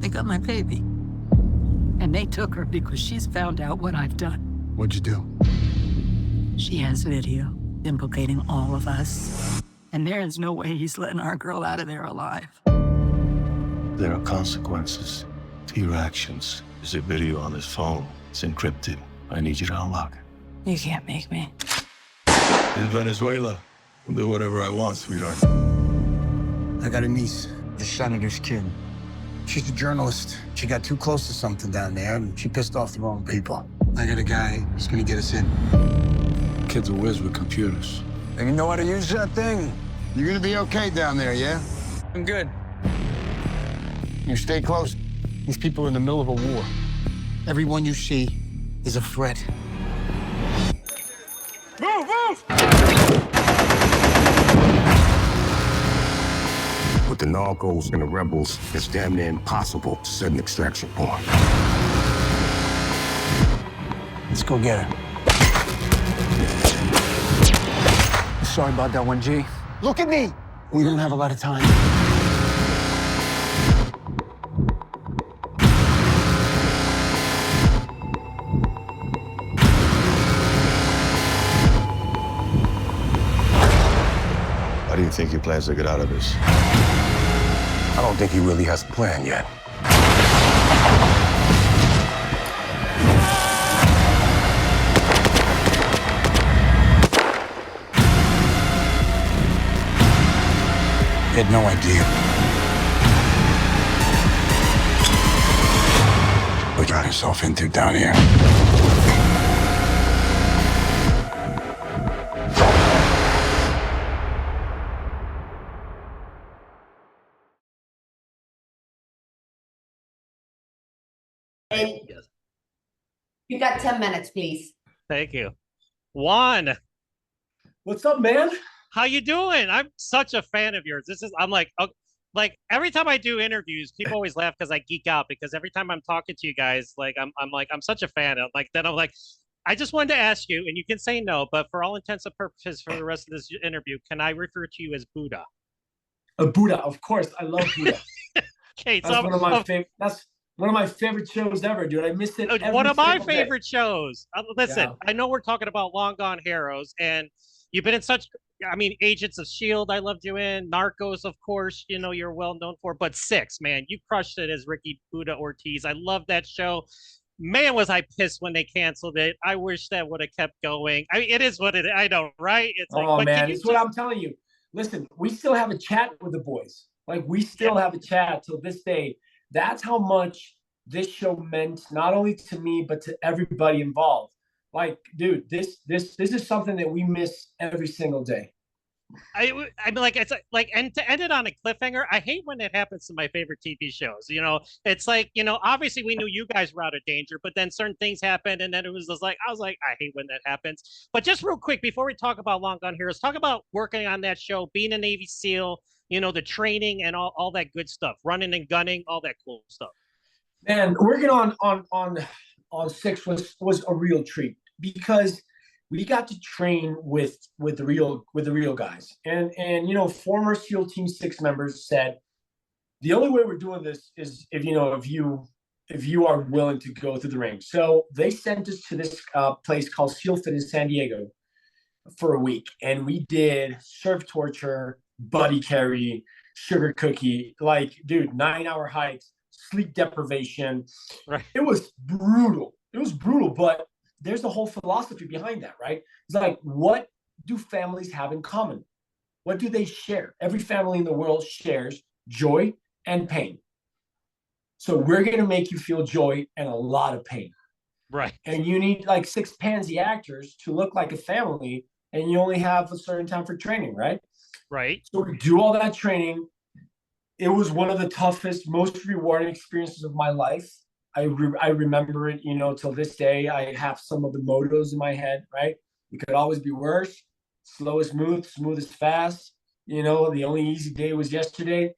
I got my baby. And they took her because she's found out what I've done. What'd you do? She has video implicating all of us. And there is no way he's letting our girl out of there alive. There are consequences to your actions. There's a video on his phone. It's encrypted. I need you to unlock it. You can't make me. In Venezuela, I'll do whatever I want, sweetheart. I got a niece, the senator's kid. She's a journalist. She got too close to something down there, and she pissed off the wrong people. I got a guy who's gonna get us in. Kid's a whiz with computers. And you know how to use that thing? You're gonna be okay down there, yeah? I'm good. You stay close. These people are in the middle of a war. Everyone you see is a threat. Move, move! With the Narcos and the rebels, it's damn near impossible to set an extraction point. Let's go get her. Sorry about that one, G. Look at me! We don't have a lot of time. How do you think he plans to get out of this? I don't think he really has a plan yet. He had no idea. What he got himself into down here. And you got 10 minutes, please. Thank you. Juan, What's up, man? how you doing? I'm such a fan of yours. I'm like every time I do interviews, people always laugh because I geek out because every time I'm talking to you guys, I'm such a fan. I just wanted to ask you, and you can say no, but for all intents and purposes for the rest of this interview, can I refer to you as Buddha? A Buddha, of course. I love Buddha. Okay, That's one of my favorite. That's one of my favorite shows ever, dude. I miss it. One of my single day. favorite shows. Listen, Yeah. I know we're talking about Long Gone Heroes, and you've been in such, I mean, Agents of S.H.I.E.L.D., I loved you in. Narcos, of course, you're well known for. But Six, man, you crushed it as Ricky Buddha Ortiz. I love that show. Man, was I pissed when they canceled it. I wish that would have kept going. I mean, it is what it is. I know, right? It's like, Oh, man, it's what I'm telling you. Listen, we still have a chat with the boys. Like, we still have a chat till this day. That's how much this show meant, not only to me, but to everybody involved. Like, dude, this is something that we miss every single day. I mean, like, it's like, and to end it on a cliffhanger, I hate when it happens to my favorite TV shows. It's like, obviously we knew you guys were out of danger, but then certain things happened, and then it was just like, I was like, I hate when that happens. But just real quick, before we talk about Long Gone Heroes, talk about working on that show, being a Navy SEAL, the training and all that good stuff, running and gunning, all that cool stuff. Man, working on Six was a real treat because we got to train with the real guys. And former SEAL Team 6 members said the only way we're doing this is if you are willing to go through the ring. So they sent us to this place called SEAL Fit in San Diego for a week, and we did surf torture, buddy carry, sugar cookie, like, dude, 9-hour hikes, sleep deprivation. Right. It was brutal. But there's a whole philosophy behind that, right? It's like, what do families have in common? What do they share? Every family in the world shares joy and pain. So we're going to make you feel joy and a lot of pain. Right. And you need like 6 pansy actors to look like a family, and you only have a certain time for training, right? Right. So we do all that training. It was one of the toughest, most rewarding experiences of my life. I remember it, till this day. I have some of the mottos in my head, right? It could always be worse. Slow is smooth, smooth is fast. The only easy day was yesterday.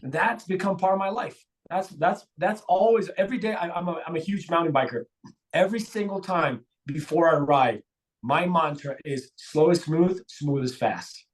That's become part of my life. That's always, every day. I'm a huge mountain biker. Every single time before I ride, my mantra is slow is smooth, smooth is fast.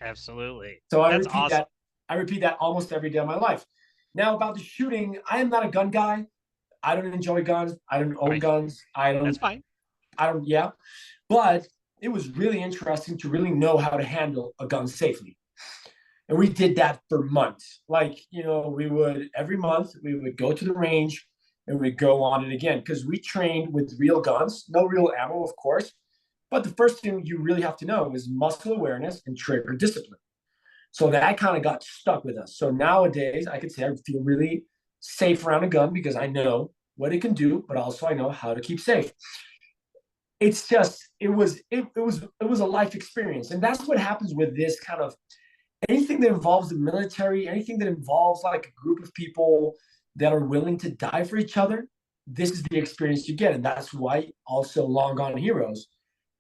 Absolutely. So That's awesome. I repeat that almost every day of my life. Now about the shooting, I am not a gun guy. I don't enjoy guns. I don't own guns. That's fine. Yeah. But it was really interesting to really know how to handle a gun safely. And we did that for months. Like, we would, every month, we would go to the range and we'd go on it again because we trained with real guns, no real ammo, of course. But the first thing you really have to know is muscle awareness and trigger discipline. So that kind of got stuck with us. So nowadays, I could say I feel really safe around a gun because I know what it can do, but also I know how to keep safe. It's just, it was a life experience. And that's what happens with this kind of, anything that involves the military, anything that involves like a group of people that are willing to die for each other, this is the experience you get. And that's why also Long Gone Heroes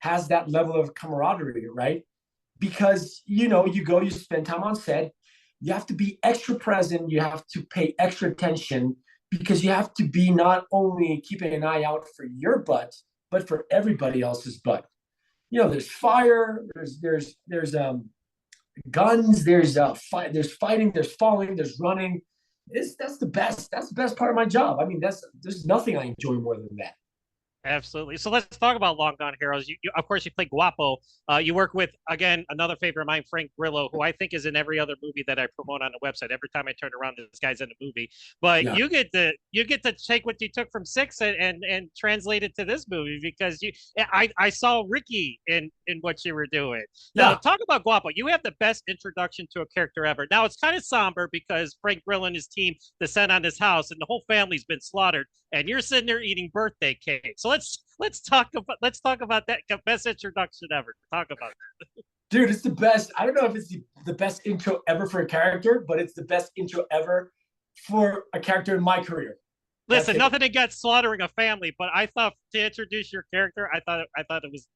has that level of camaraderie, right? Because, you go, you spend time on set, you have to be extra present, you have to pay extra attention because you have to be not only keeping an eye out for your butt, but for everybody else's butt. There's fire, there's guns, there's fighting, there's falling, there's running. That's the best part of my job. I mean, there's nothing I enjoy more than that. Absolutely. So let's talk about Long Gone Heroes. Of course, you play Guapo. You work with, again, another favorite of mine, Frank Grillo, who I think is in every other movie that I promote on the website. Every time I turn around, this guy's in a movie. But you get to take what you took from Six and translate it to this movie because I saw Ricky in what you were doing. Now, talk about Guapo. You have the best introduction to a character ever. Now, it's kind of somber because Frank Grillo and his team descend on this house and the whole family's been slaughtered, and you're sitting there eating birthday cake. So let's talk about that best introduction ever. Talk about that. Dude, it's the best. I don't know if it's the best intro ever for a character, but it's the best intro ever for a character in my career. Listen, nothing against slaughtering a family, but I thought to introduce your character, I thought it was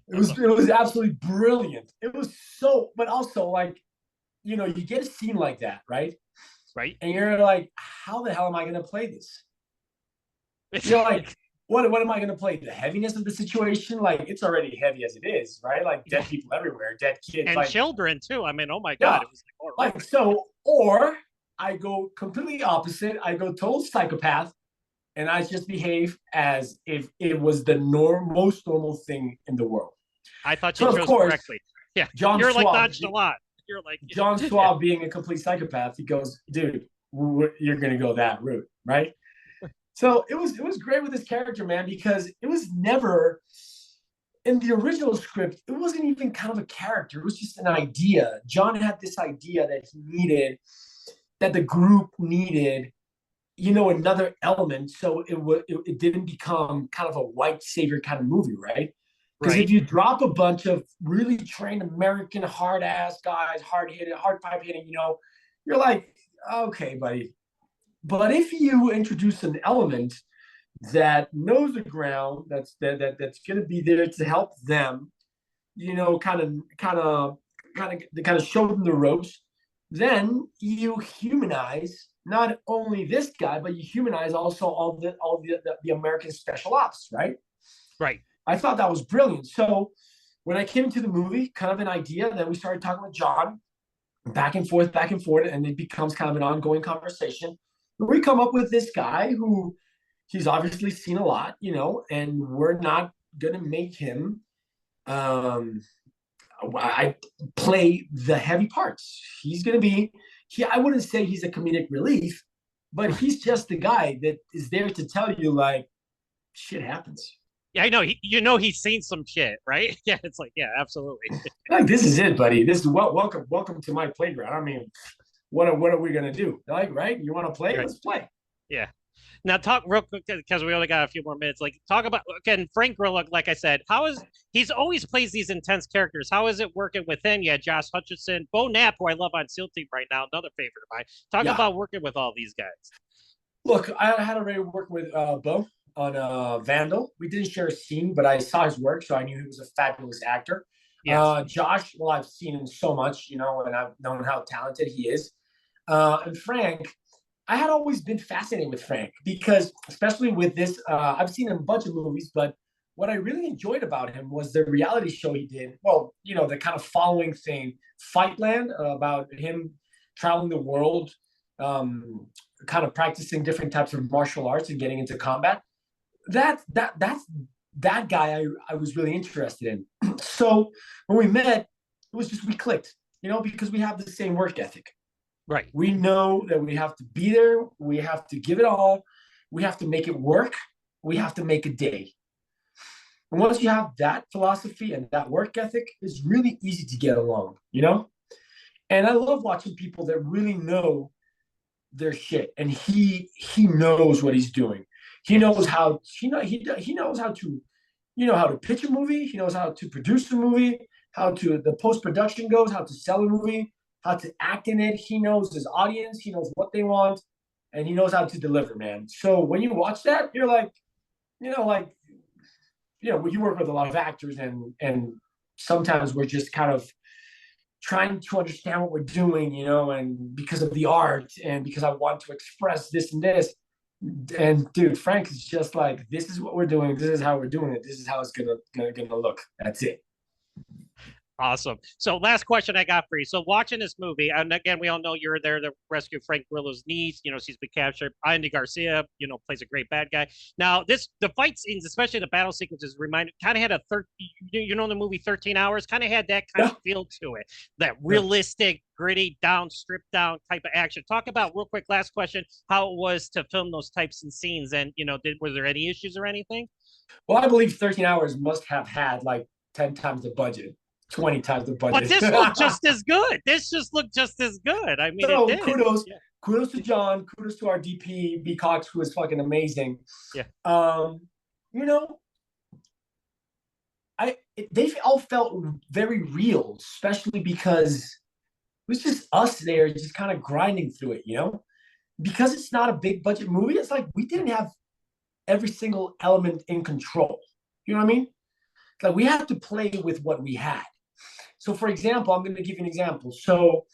it was absolutely brilliant. It was so, but also like, you get a scene like that, right? Right. And you're like, how the hell am I going to play this? You're like, what am I going to play? The heaviness of the situation? Like, it's already heavy as it is, right? Like, dead people everywhere, dead kids. And like, children, too. I mean, oh my God. It was like so, or I go completely opposite. I go total psychopath, and I just behave as if it was the most normal thing in the world. I thought you chose correctly. Yeah, you're like nonchalant. You're like John Swab being a complete psychopath. He goes, dude, you're going to go that route, right? So it was great with this character, man, because it was never in the original script. It wasn't even kind of a character. It was just an idea. John had this idea that he needed, that the group needed, another element. So it didn't become kind of a white savior kind of movie, right? Because if you drop a bunch of really trained American hard ass guys, hard pipe hitting, you're like, okay, buddy. But if you introduce an element that knows the ground, that's going to be there to help them, kind of show them the ropes, then you humanize not only this guy, but you humanize also all the American special ops, right? Right. I thought that was brilliant. So when I came into the movie, kind of an idea, then we started talking with John, back and forth, and it becomes kind of an ongoing conversation. We come up with this guy who he's obviously seen a lot, and we're not going to make him I play the heavy parts. He's going to be, I wouldn't say he's a comedic relief, but he's just the guy that is there to tell you, like, shit happens. Yeah, I know. He's seen some shit, right? Yeah, it's like, yeah, absolutely. Like, this is it, buddy. This is welcome to my playground. I mean, what are we gonna do? Like, right? You want to play? Right. Let's play. Yeah. Now talk real quick because we only got a few more minutes. Like, talk about again Frank Grillo. Like I said, he's always plays these intense characters. How is it working with him? Yeah, Josh Hutcherson, Bo Knapp, who I love on SEAL Team right now, another favorite of mine. Talk about working with all these guys. Look, I had already worked with Bo on Vandal. We didn't share a scene, but I saw his work, so I knew he was a fabulous actor. Yes. Josh, well, I've seen him so much, and I've known how talented he is. And Frank, I had always been fascinated with Frank because, especially with this, I've seen him in a bunch of movies, but what I really enjoyed about him was the reality show he did. Well, the kind of following thing, Fightland, about him traveling the world, kind of practicing different types of martial arts and getting into combat. That's that guy I was really interested in. So when we met, it was just we clicked, because we have the same work ethic. Right. We know that we have to be there. We have to give it all. We have to make it work. We have to make a day. And once you have that philosophy and that work ethic, it's really easy to get along, And I love watching people that really know their shit, and he knows what he's doing. He knows how he knows how to how to pitch a movie. He knows how to produce a movie, how to the post production goes, how to sell a movie, how to act in it. He knows his audience. He knows what they want, and he knows how to deliver, man. So when you watch that, you're like, you work with a lot of actors, and sometimes we're just kind of trying to understand what we're doing, and because of the art and because I want to express this and this. And dude, Frank is just like, this is what we're doing. This is how we're doing it. This is how it's gonna look. That's it. Awesome. So last question I got for you. So watching this movie, and again, we all know you're there to rescue Frank Grillo's niece. She's been captured. Andy Garcia, plays a great bad guy. Now, the fight scenes, especially the battle sequences, kind of had a the movie 13 Hours, kind of had that kind of feel to it. That realistic, gritty, stripped down type of action. Talk about, real quick, last question, how it was to film those types of scenes, and were there any issues or anything? Well, I believe 13 Hours must have had like 10 times the budget. 20 times the budget. But this looked just as good. This just looked just as good. I mean, so it did. Kudos to John. Kudos to our DP, B. Cox, who is fucking amazing. Yeah. They all felt very real, especially because it was just us there, just kind of grinding through it, Because it's not a big budget movie, it's like we didn't have every single element in control. You know what I mean? Like we had to play with what we had. So, for example, I'm going to give you an example. So,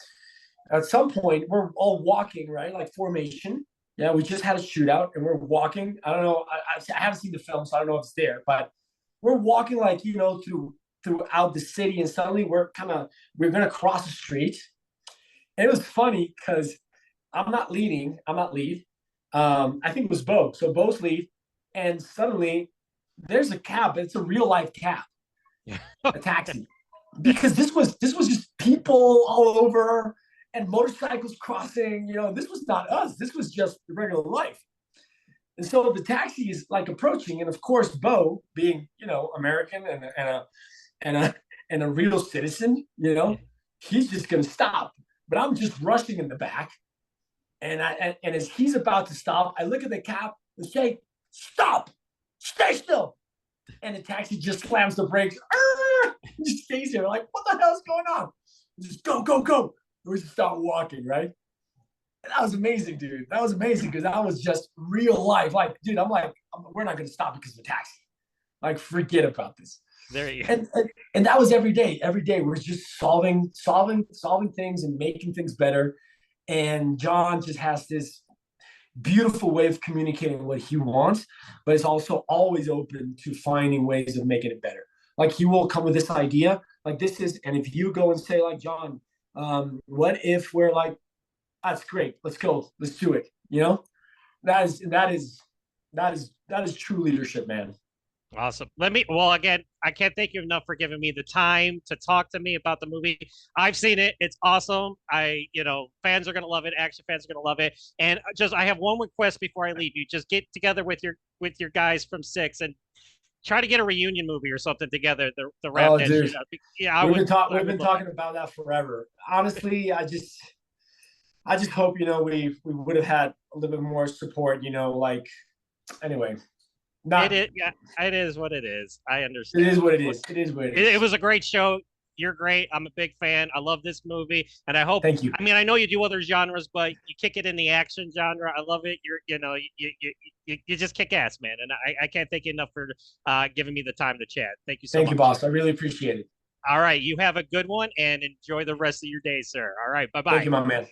at some point, we're all walking, right? Like formation. Yeah, we just had a shootout, and we're walking. I don't know. I haven't seen the film, so I don't know if it's there. But we're walking, like, throughout the city, and suddenly we're going to cross the street. And it was funny because I'm not lead. I think it was Bo. So, Bo's lead. And suddenly, there's a cab. It's a real-life cab. A taxi. Because this was just people all over and motorcycles crossing, this was not us. This was just regular life. And so the taxi is like approaching, and of course, Bo, being, American and a real citizen, he's just gonna stop. But I'm just rushing in the back. And as he's about to stop, I look at the cab and say, "Stop! Stay still!" And the taxi just slams the brakes. He just stays there, like, what the hell's going on? Just go. And we just start walking, right? And that was amazing, dude. That was amazing because that was just real life. Like, dude, we're not going to stop because of a taxi. Like, forget about this. There you go. And that was every day. Every day we're just solving things and making things better. And John just has this beautiful way of communicating what he wants, but it's also always open to finding ways of making it better. Like he will come with this idea, like this is, and if you go and say like, John, what if we're like, that's great, let's go, let's do it. That is true leadership, man. Awesome. Again, I can't thank you enough for giving me the time to talk to me about the movie. I've seen it. It's awesome. Fans are going to love it. Action fans are going to love it. And I have one request before I leave you. Just get together with your guys from Six and try to get a reunion movie or something together to wrap that shit up. Yeah, we've been talking about that forever. Honestly, I just hope, we would have had a little bit more support, anyway. It is what it is. I understand. It is what it is. It was a great show. You're great. I'm a big fan. I love this movie, and I hope. Thank you. I mean, I know you do other genres, but you kick it in the action genre. I love it. You just kick ass, man. And I can't thank you enough for giving me the time to chat. Thank you so much. Thank you, boss. I really appreciate it. All right, you have a good one and enjoy the rest of your day, sir. All right, bye-bye. Thank you, my man.